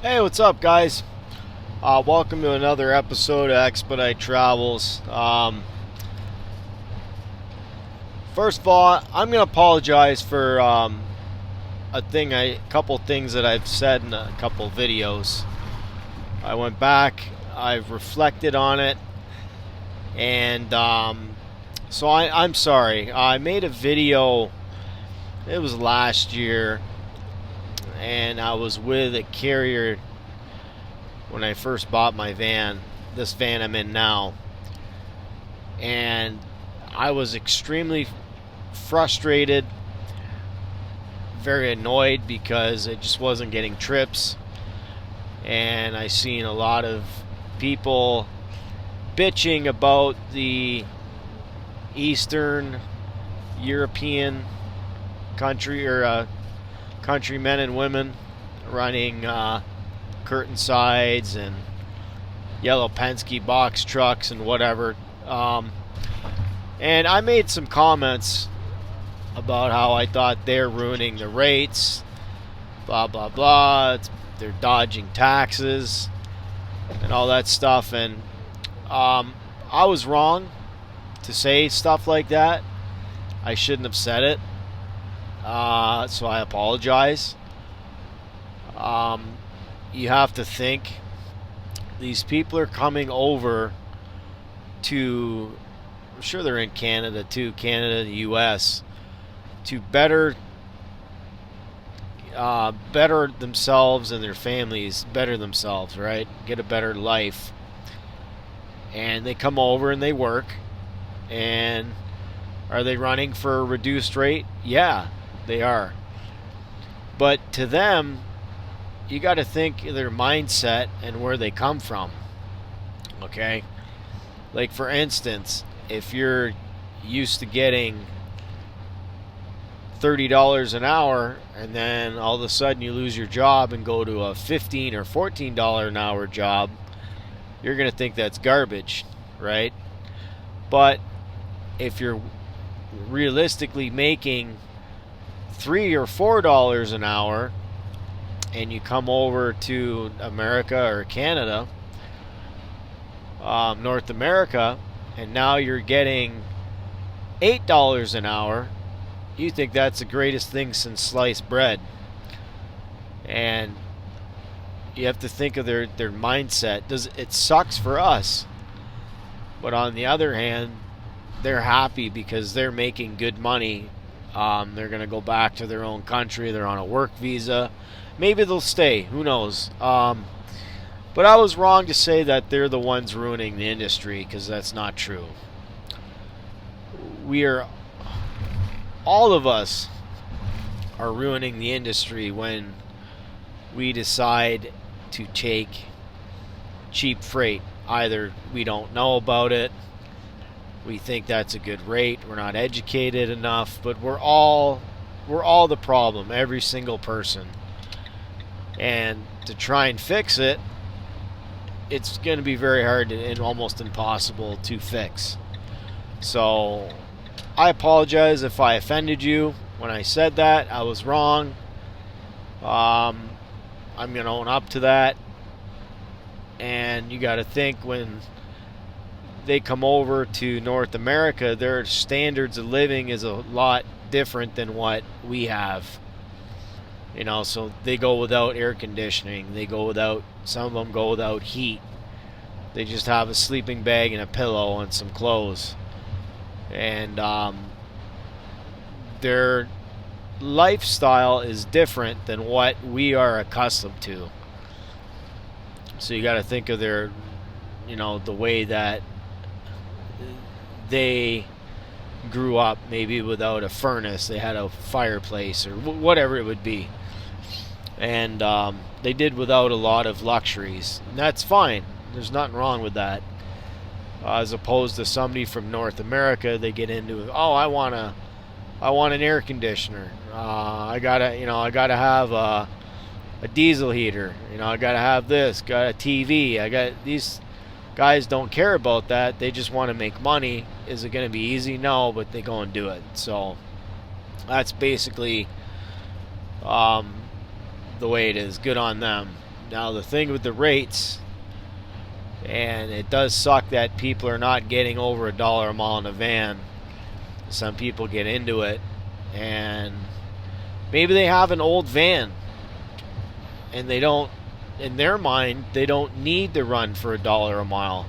Hey, what's up, guys? Welcome to another episode of Expedite Travels. First of all, I'm gonna apologize for a couple things that I've said in a couple videos. I went back, I've reflected on it, and I'm sorry. I made a video. It was last year, and I was with a carrier when I first bought my van, this van I'm in now, and I was extremely frustrated, very annoyed because it just wasn't getting trips, and I seen a lot of people bitching about the Eastern European countrymen and women running curtain sides and yellow Penske box trucks and whatever. And I made some comments about how I thought they're ruining the rates, blah, blah, blah. They're dodging taxes and all that stuff. And I was wrong to say stuff like that. I shouldn't have said it. So I apologize. You have to think these people are coming over to, I'm sure they're in Canada too, Canada, the US, to better themselves and their families, better themselves, right? Get a better life. And they come over and they work. And are they running for a reduced rate? Yeah, they are. But to them, you got to think their mindset and where they come from. Okay? Like, for instance, if you're used to getting $30 an hour and then all of a sudden you lose your job and go to a $15 or $14 an hour job, you're going to think that's garbage, right? But if you're realistically making $3 or $4 an hour and you come over to America or Canada, North America, and now you're getting $8 an hour, you think that's the greatest thing since sliced bread. And you have to think of their mindset. It sucks for us, but on the other hand, they're happy because they're making good money. They're going to go back to their own country. They're on a work visa. Maybe they'll stay. Who knows? But I was wrong to say that they're the ones ruining the industry, because that's not true. All of us are ruining the industry when we decide to take cheap freight. Either we don't know about it, we think that's a good rate, we're not educated enough, but we're all the problem, every single person. And to try and fix it, it's going to be very hard and almost impossible to fix. So I apologize if I offended you when I said that. I was wrong. I'm going to own up to that. And you got to think, when they come over to North America, their standards of living is a lot different than what we have. So they go without air conditioning. Some of them go without heat. They just have a sleeping bag and a pillow and some clothes. And their lifestyle is different than what we are accustomed to. So you got to think of the way that they grew up, maybe without a furnace. They had a fireplace or whatever it would be. And they did without a lot of luxuries. And that's fine. There's nothing wrong with that. As opposed to somebody from North America, they get into, I want an air conditioner. I gotta have a diesel heater. I gotta have this. Got a TV. These guys don't care about that. They just want to make money. Is it going to be easy? No, but they go and do it. So that's basically the way it is. Good on them. Now the thing with the rates, and it does suck that people are not getting over $1 a mile in a van. Some people get into it, and maybe they have an old van, and they don't, in their mind, they don't need to run for $1 a mile.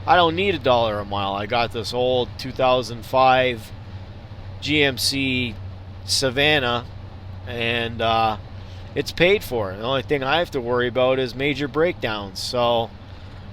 I don't need $1 a mile. I got this old 2005 GMC Savannah, and it's paid for. The only thing I have to worry about is major breakdowns. So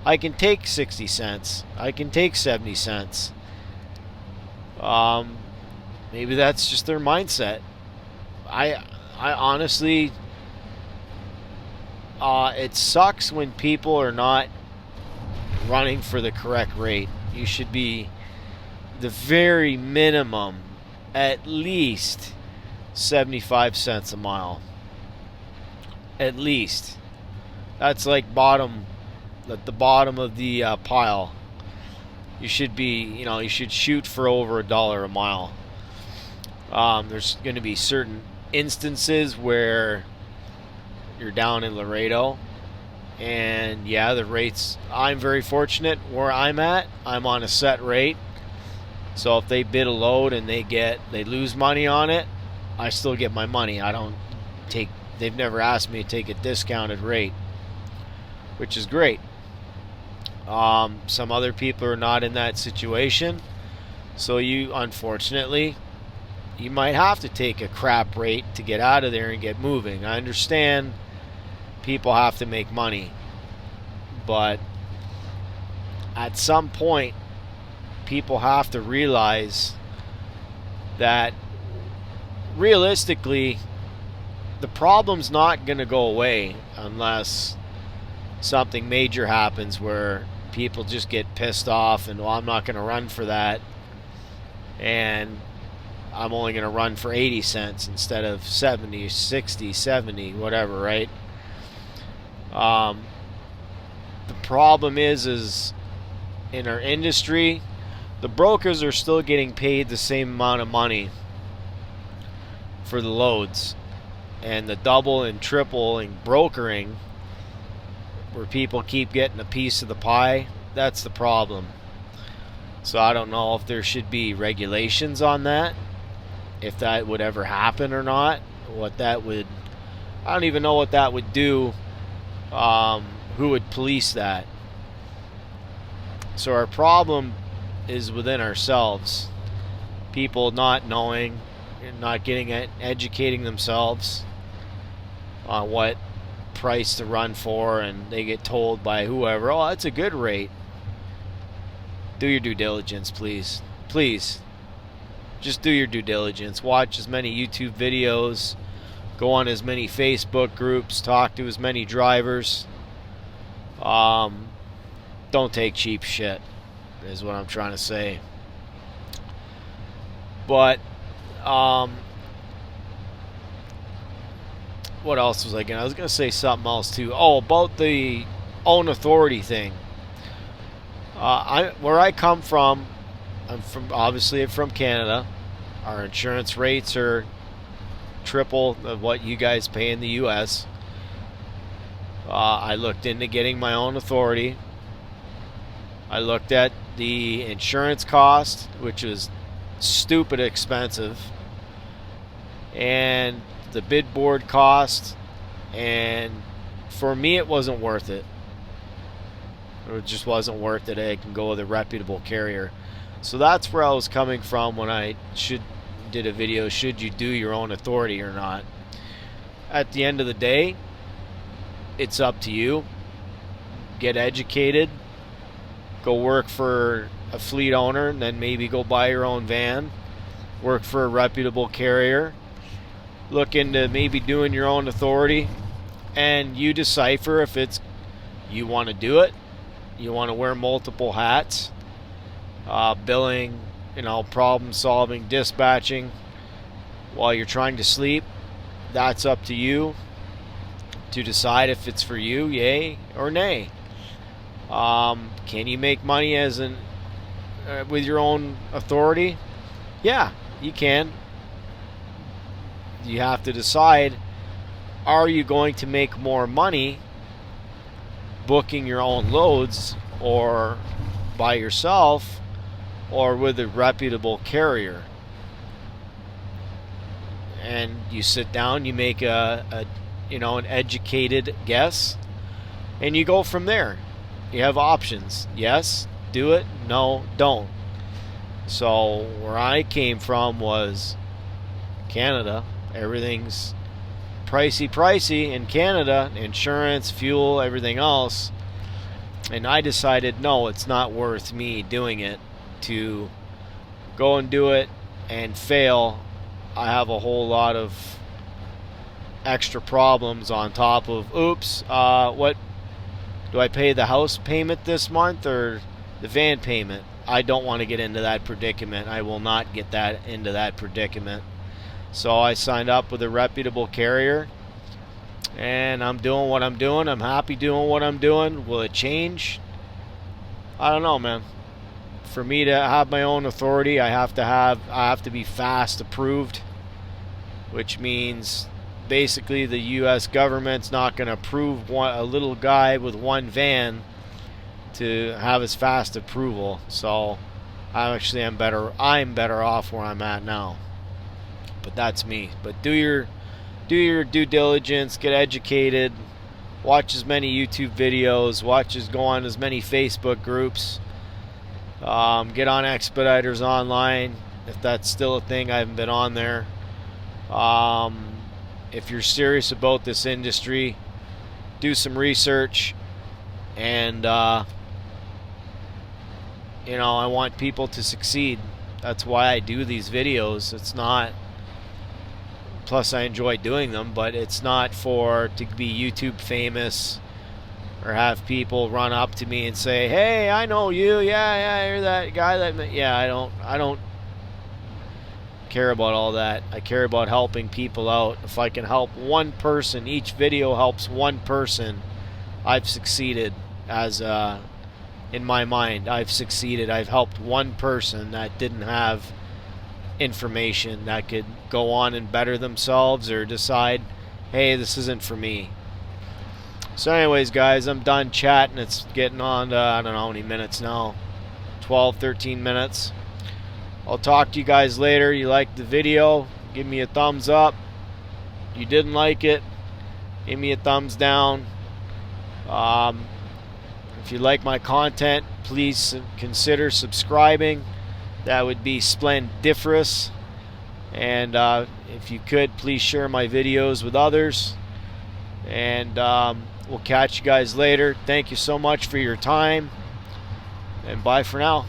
I can take 60 cents. I can take 70 cents. Maybe that's just their mindset. I honestly, it sucks when people are not running for the correct rate. You should be the very minimum at least 75 cents a mile. At least. That's like at the bottom of the pile. You should be, you should shoot for over $1 a mile. There's going to be certain instances where you're down in Laredo, and yeah, the rates, I'm very fortunate where I'm at. I'm on a set rate, so if they bid a load and they lose money on it, I still get my money. They've never asked me to take a discounted rate, which is great. Some other people are not in that situation, so unfortunately, you might have to take a crap rate to get out of there and get moving. I understand people have to make money, but at some point, people have to realize that realistically, the problem's not going to go away unless something major happens where people just get pissed off and, well, I'm not going to run for that, and I'm only going to run for 80 cents instead of 70, 60, 70, whatever, right? The problem is in our industry, the brokers are still getting paid the same amount of money for the loads, and the double and triple and brokering, where people keep getting a piece of the pie, that's the problem. So I don't know if there should be regulations on that, if that would ever happen or not. I don't even know what that would do. Who would police that? So our problem is within ourselves. People not knowing, not educating themselves on what price to run for, and they get told by whoever, oh, that's a good rate. Do your due diligence, please. Please. Just do your due diligence. Watch as many YouTube videos. Go on as many Facebook groups. Talk to as many drivers. Don't take cheap shit, is what I'm trying to say. But, what else was I going to say something else too. Oh, about the own authority thing. Where I come from, I'm from Canada. Our insurance rates are triple of what you guys pay in the U.S. I looked into getting my own authority. I looked at the insurance cost, which is stupid expensive, and the bid board cost, and for me it wasn't worth it. It just wasn't worth it. I can go with a reputable carrier. So that's where I was coming from when I did a video, should you do your own authority or not? At the end of the day, it's up to you. Get educated. Go work for a fleet owner, and then maybe go buy your own van. Work for a reputable carrier. Look into maybe doing your own authority, and you decipher if you want to do it. You want to wear multiple hats. Billing, problem solving, dispatching while you're trying to sleep. That's up to you to decide if it's for you, yay or nay. Can you make money with your own authority? Yeah, you can. You have to decide, are you going to make more money booking your own loads or by yourself or with a reputable carrier. And you sit down, you make an educated guess, and you go from there. You have options. Yes, do it. No, don't. So where I came from was Canada. Everything's pricey in Canada, insurance, fuel, everything else. And I decided, no, it's not worth me doing it to go and do it and fail. I have a whole lot of extra problems on top of, oops, what do I pay the house payment this month or the van payment? I don't want to get into that predicament. I will not get into that predicament. So I signed up with a reputable carrier, and I'm doing what I'm doing. I'm happy doing what I'm doing. Will it change? I don't know, man. For me to have my own authority, I have to be FAST approved, which means basically the U.S. government's not going to approve a little guy with one van to have his FAST approval. So I'm better off where I'm at now. But that's me. But do your due diligence, get educated, watch as many YouTube videos, go on as many Facebook groups, get on Expeditors online if that's still a thing. I haven't been on there. If you're serious about this industry, do some research, and I want people to succeed. That's why I do these videos. It's not, plus I enjoy doing them, but it's not to be YouTube famous or have people run up to me and say, hey, I know you, yeah, you're that guy that, yeah, I don't care about all that. I care about helping people out. If I can help one person, each video helps one person, I've succeeded. In my mind, I've succeeded. I've helped one person that didn't have information that could go on and better themselves or decide, hey, this isn't for me. So anyways, guys, I'm done chatting. It's getting on to, I don't know how many minutes now, 12, 13 minutes. I'll talk to you guys later. You liked the video, give me a thumbs up. You didn't like it, give me a thumbs down. If you like my content, please consider subscribing. That would be splendiferous. And if you could, please share my videos with others. And we'll catch you guys later. Thank you so much for your time. And bye for now.